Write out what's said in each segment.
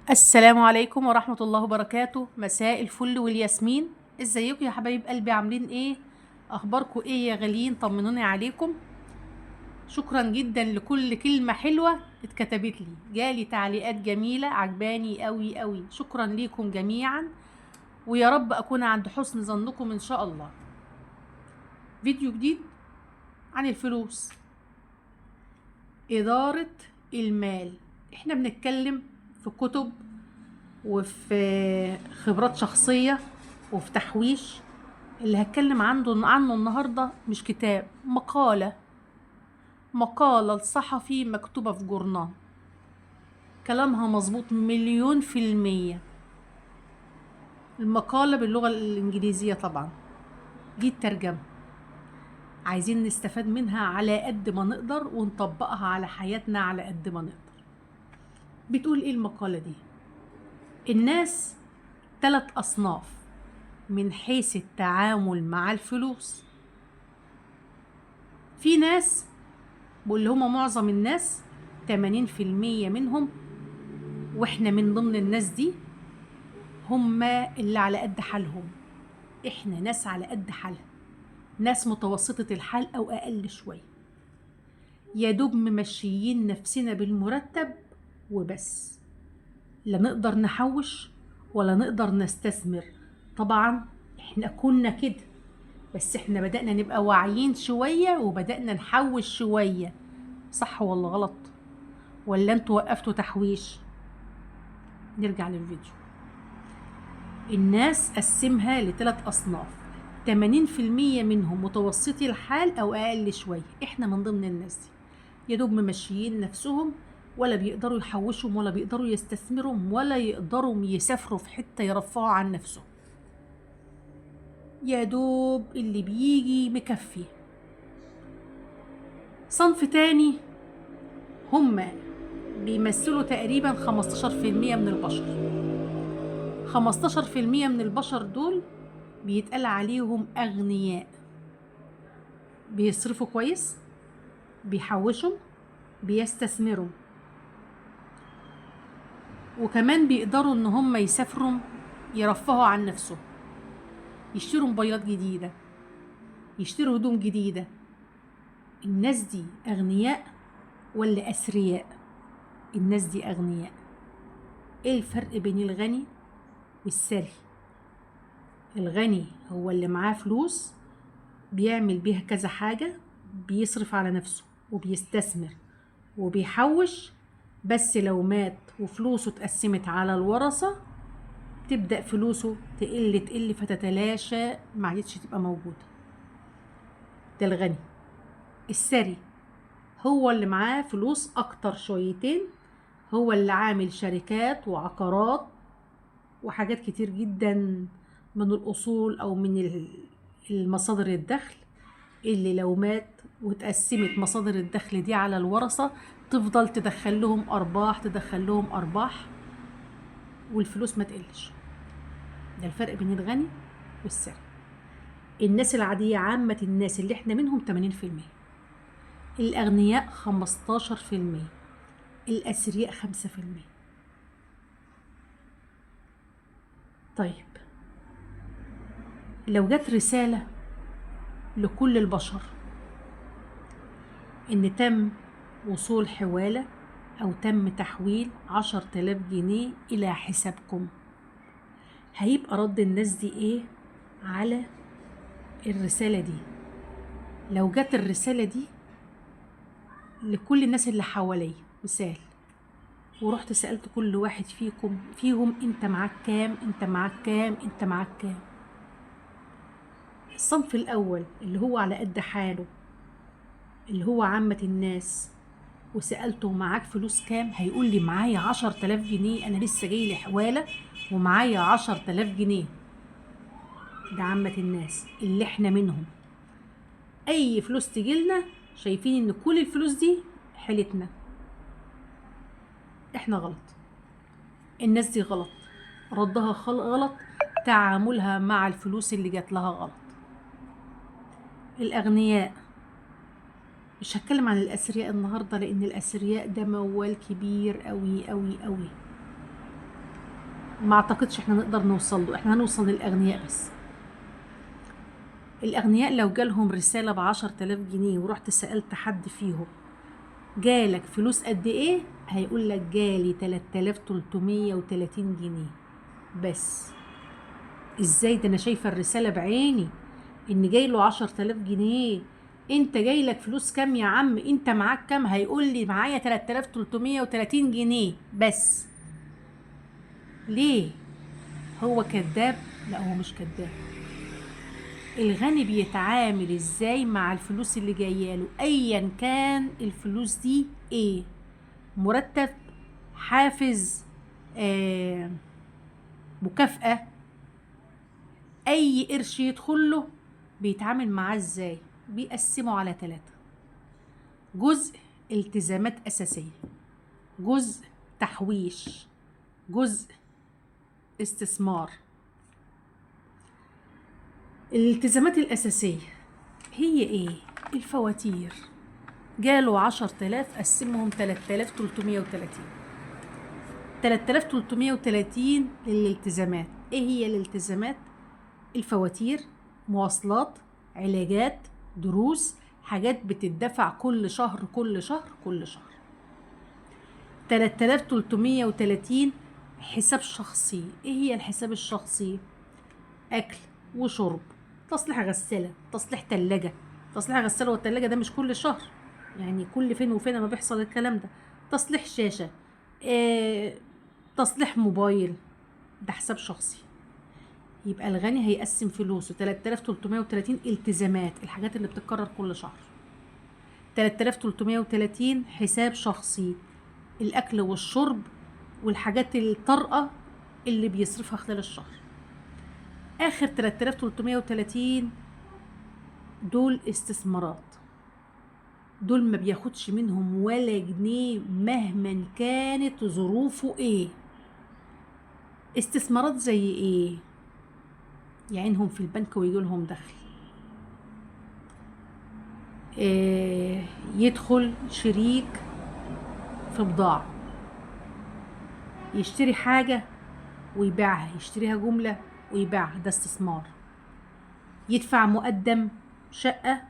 السلام عليكم ورحمة الله وبركاته. مساء الفل والياسمين. ازيكم يا حبايب قلبي؟ عاملين ايه؟ اخباركم ايه يا غاليين؟ طمنوني عليكم. شكرا جدا لكل كلمة حلوة اتكتبت لي، جالي تعليقات جميلة عجباني قوي قوي. شكرا ليكم جميعا، ويا رب اكون عند حسن ظنكم ان شاء الله. فيديو جديد عن الفلوس، إدارة المال. احنا بنتكلم في كتب وفي خبرات شخصية وفي تحويش. اللي هتكلم عنه النهاردة مش كتاب، مقالة الصحفي مكتوبة في جورنال، كلامها مظبوط 1,000,000%. المقالة باللغة الإنجليزية طبعا، دي الترجمة. عايزين نستفاد منها على قد ما نقدر ونطبقها على حياتنا على قد ما نقدر. بتقول ايه المقالة دي؟ الناس 3 أصناف من حيث التعامل مع الفلوس. في ناس، واللي هم معظم الناس 80% منهم، واحنا من ضمن الناس دي، هم اللي على قد حالهم. احنا ناس على قد حالها، ناس متوسطة الحال او اقل شوية، يا دوب ممشيين نفسنا بالمرتب وبس. لا نقدر نحوش ولا نقدر نستثمر. طبعا احنا كنا كده، بس احنا بدأنا نبقى واعيين شوية وبدأنا نحوش شوية. صح ولا غلط؟ ولا انتوا وقفتوا تحويش؟ نرجع للفيديو. الناس قسمها ل3 أصناف، 80% منهم متوسطي الحال أو أقل شوية. إحنا من ضمن الناس دي، يا دوب ممشيين نفسهم، ولا بيقدروا يحوشوا ولا بيقدروا يستثمروا ولا يقدروا يسافروا في حتة يرفعوا عن نفسهم. يا دوب اللي بيجي مكفي. صنف تاني، هم بيمثلوا تقريبا 15% من البشر. 15% من البشر دول بيتقال عليهم أغنياء، بيصرفوا كويس، بيحوشوا، بيستثمروا، وكمان بيقدروا ان هم يسافروا يرفهوا عن نفسهم، يشتروا موبايلات جديدة، يشتروا هدوم جديدة. الناس دي أغنياء ولا أثرياء؟ الناس دي أغنياء. ايه الفرق بين الغني والثري؟ الغني هو اللي معاه فلوس بيعمل بيها كذا حاجة، بيصرف على نفسه وبيستثمر وبيحوش، بس لو مات وفلوسه اتقسمت على الورثة تبدأ فلوسه تقل فتتلاشى، ما عادتش تبقى موجودة. ده الغني. الثري هو اللي معاه فلوس أكتر شويتين، هو اللي عامل شركات وعقارات وحاجات كتير جدا من الأصول أو من المصادر الدخل، اللي لو مات وتقسمت مصادر الدخل دي على الورثة تفضل تدخل لهم أرباح والفلوس ما تقلش. ده الفرق بين الغني والثري. الناس العادية، عامة الناس اللي احنا منهم 80%، الأغنياء 15%، الأثرياء 5%. طيب، لو جت رسالة لكل البشر إن تم وصول حوالة أو تم تحويل 10,000 جنيه إلى حسابكم، هيبقى رد الناس دي إيه على الرسالة دي؟ لو جت الرسالة دي لكل الناس اللي حواليا مثال، ورحت سألت كل واحد فيهم انت معاك كام، انت معاك كام، انت معاك كام. الصنف الأول اللي هو على قد حاله، اللي هو عامة الناس، وسألته معاك فلوس كام، هيقول لي معايا 10,000 جنيه، أنا لسه جاي لي حوالة ومعايا 10,000 جنيه. ده عامة الناس اللي احنا منهم. أي فلوس تجيلنا شايفين إن كل الفلوس دي حيلتنا. احنا غلط، الناس دي غلط، ردها غلط، تعاملها مع الفلوس اللي جات لها غلط. الأغنياء، مش هتكلم عن الأثرياء النهاردة، لأن الأثرياء ده موال كبير قوي قوي قوي. ما اعتقدش احنا نقدر نوصل له، احنا هنوصل للاغنياء بس. الاغنياء لو جالهم رسالة ب10,000 جنيه ورحت سألت حد فيهم جالك فلوس قد ايه، هيقول لك جالي 3330 جنيه بس. ازاي ده؟ انا شايفة الرسالة بعيني ان جاي له 10,000 جنيه. انت جاي لك فلوس كام يا عم؟ انت معاك كام؟ هيقول لي معايا 3330 جنيه بس. ليه؟ هو كذاب؟ لا، هو مش كذاب. الغني بيتعامل ازاي مع الفلوس اللي جاياله ايا كان الفلوس دي ايه؟ مرتب، حافز، آه، مكافأة، اي قرش يدخل له بيتعامل معاه ازاي؟ بيقسمه على 3: جزء التزامات أساسية، جزء تحويش، جزء استثمار. الالتزامات الأساسية هي ايه؟ الفواتير. جاله 10,000 قسمهم 3330. 3330 للالتزامات. ايه هي الالتزامات؟ الفواتير، مواصلات، علاجات، دروس، حاجات بتدفع كل شهر كل شهر كل شهر. 3330 حساب شخصي. ايه هي الحساب الشخصي؟ اكل وشرب، تصليح غسالة، تصليح تلاجة. تصليح غسالة والتلاجة ده مش كل شهر، يعني كل فين وفين ما بيحصل الكلام ده. تصليح شاشة، تصليح موبايل، ده حساب شخصي. يبقى الغني هيقسم فلوسه 3330 التزامات، الحاجات اللي بتتكرر كل شهر. 3330 حساب شخصي، الأكل والشرب والحاجات الطارئة اللي بيصرفها خلال الشهر. آخر 3330 دول استثمارات، دول ما بياخدش منهم ولا جنيه مهما كانت ظروفه ايه. استثمارات زي ايه؟ يعينهم في البنك ويجي لهم دخل، إيه، يدخل شريك في بضاعة، يشتري حاجة ويبيعها، يشتريها جملة ويبيعها، ده استثمار. يدفع مقدم شقة.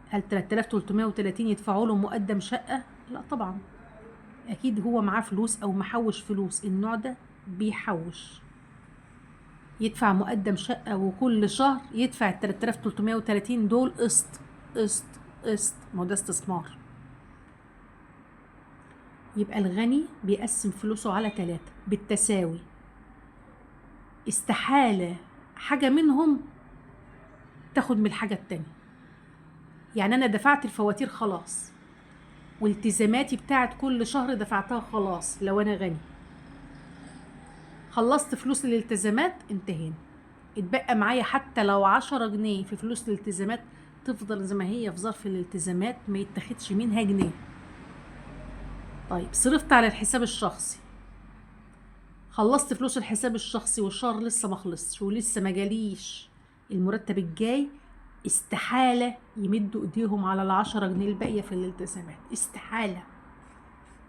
هل 3330 يدفعوا له مقدم شقة؟ لا طبعا، اكيد هو معاه فلوس او محوش فلوس، النوع ده بيحوش. يدفع مقدم شقة وكل شهر يدفع 3330 دول قسط قسط قسط، ما هو ده استثمار. يبقى الغني بيقسم فلوسه على 3 بالتساوي. استحالة حاجة منهم تاخد من الحاجة التانية. يعني أنا دفعت الفواتير خلاص، والتزاماتي بتاعت كل شهر دفعتها خلاص. لو أنا غني خلصت فلوس الالتزامات، انتهينا. اتبقى معايا حتى لو 10 جنيه في فلوس الالتزامات، تفضل زي ما هي في ظرف الالتزامات، ما يتاخدش منها جنيه. طيب صرفت على الحساب الشخصي، خلصت فلوس الحساب الشخصي والشهر لسه ما خلصش ولسه ما جاليش المرتب الجاي، استحالة يمدوا ايديهم على 10 جنيه الباقية في الالتزامات، استحالة.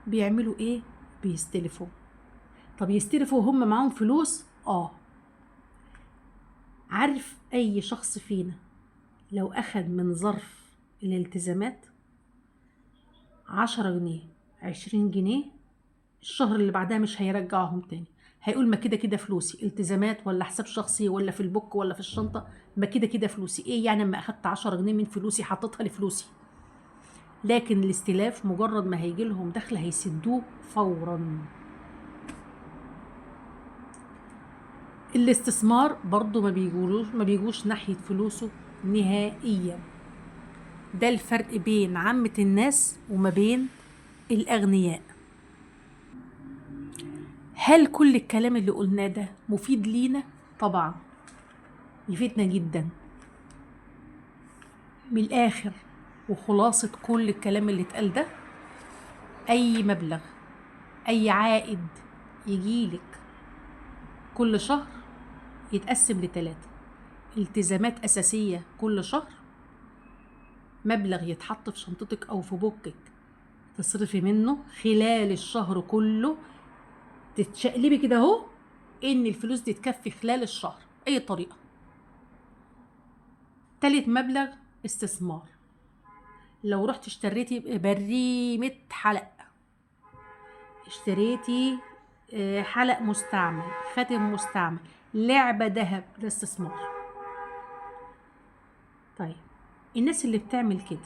بيعملوا ايه؟ بيستلفوا. طب يستلفوا وهم معاهم فلوس؟ عارف اي شخص فينا لو اخد من ظرف الالتزامات 10 جنيه 20 جنيه، الشهر اللي بعدها مش هيرجعهم تاني. هيقول ما كده كده فلوسي، التزامات ولا حساب شخصي ولا في البوك ولا في الشنطة، ما كده كده فلوسي، ايه يعني اما اخدت 10 جنيه من فلوسي حطيتها لفلوسي. لكن الاستلاف مجرد ما هيجي لهم دخل هيسدوه فورا. الاستثمار برضو ما بيجوش ناحية فلوسه نهائيا. ده الفرق بين عامة الناس وما بين الأغنياء. هل كل الكلام اللي قلناه ده مفيد لينا؟ طبعا يفيدنا جدا. من الآخر وخلاصة كل الكلام اللي اتقال ده، أي مبلغ، أي عائد يجيلك كل شهر يتقسم ل3: التزامات أساسية كل شهر، مبلغ يتحط في شنطتك أو في بوكك تصرفي منه خلال الشهر كله، تتشقلبي كده اهو ان الفلوس دي تكفي خلال الشهر اي طريقة. تالت مبلغ استثمار. لو رحت اشتريتي بريمة حلق، اشتريتي حلق مستعمل، خاتم مستعمل، لعبة ذهب، ده استثمار. طيب الناس اللي بتعمل كده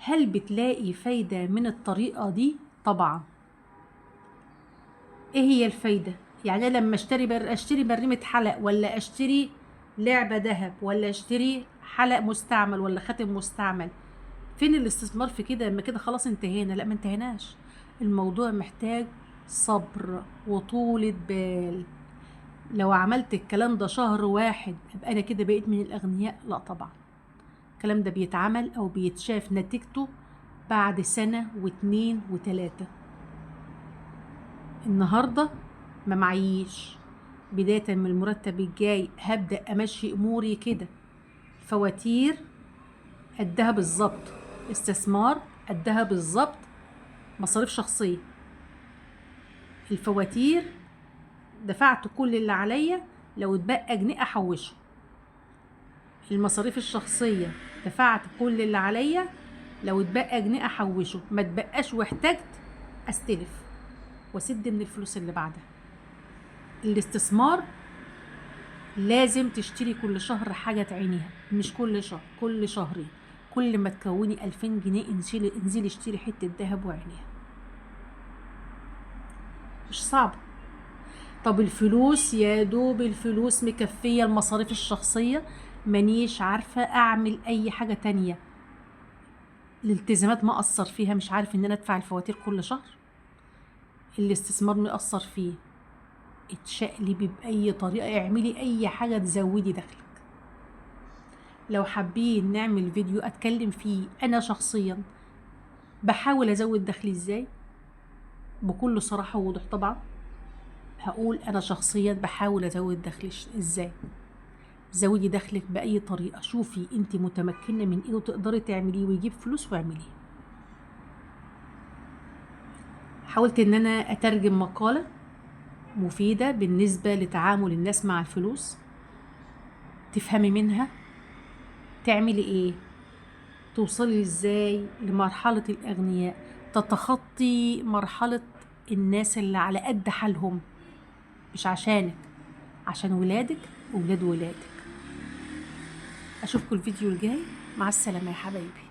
هل بتلاقي فايدة من الطريقة دي؟ طبعا. ايه هي الفايدة؟ يعني لما اشتري بريمة حلق، ولا اشتري لعبة ذهب، ولا اشتري حلق مستعمل، ولا خاتم مستعمل، فين الاستثمار في كده؟ اما كده خلاص انتهينا. لا، ما انتهيناش. الموضوع محتاج صبر وطولة بال. لو عملت الكلام ده شهر واحد ابقى انا كده بقيت من الاغنياء؟ لا طبعا. الكلام ده بيتعمل او بيتشاف نتيجته بعد سنة واتنين وتلاتة. النهاردة ما معيش، بداية من المرتب الجاي هبدأ امشي اموري كده. فواتير قدها بالظبط، استثمار قدها بالظبط، مصاريف شخصية. الفواتير دفعت كل اللي عليا، لو اتبقى جنيه احوشه. المصاريف الشخصية دفعت كل اللي عليا، لو اتبقى جنيه احوشه، ما اتبقاش واحتجت استلف واسد من الفلوس اللي بعدها. الاستثمار لازم تشتري كل شهر حاجة تعينيها، مش كل شهر، كل شهرين. كل ما تكوني 2000 جنيه انزلي اشتري حتة ذهب وعينيها. مش صعب. طب الفلوس، يا دوب الفلوس مكفية المصاريف الشخصية، مانيش عارفة اعمل اي حاجة تانية. الالتزامات ما اثر فيها، مش عارف ان انا ادفع الفواتير كل شهر. الاستثمار مأثر فيه. اتشقلبي بأي طريقة، اعملي اي حاجة تزودي دخلك. لو حابين نعمل فيديو اتكلم فيه انا شخصيا بحاول ازود دخلي ازاي بكل صراحة ووضوح، طبعا هقول انا شخصيا بحاول ازود دخلي ازاي. زودي دخلك بأي طريقة، شوفي انت متمكنة من ايه وتقدري تعمليه ويجيب فلوس واعمليه. حاولت ان انا اترجم مقالة مفيدة بالنسبة لتعامل الناس مع الفلوس، تفهمي منها تعملي ايه، توصلي ازاي لمرحلة الاغنياء، تتخطي مرحلة الناس اللي على قد حالهم، مش عشانك، عشان ولادك وولاد ولادك. اشوفكم الفيديو الجاي. مع السلامة يا حبايبي.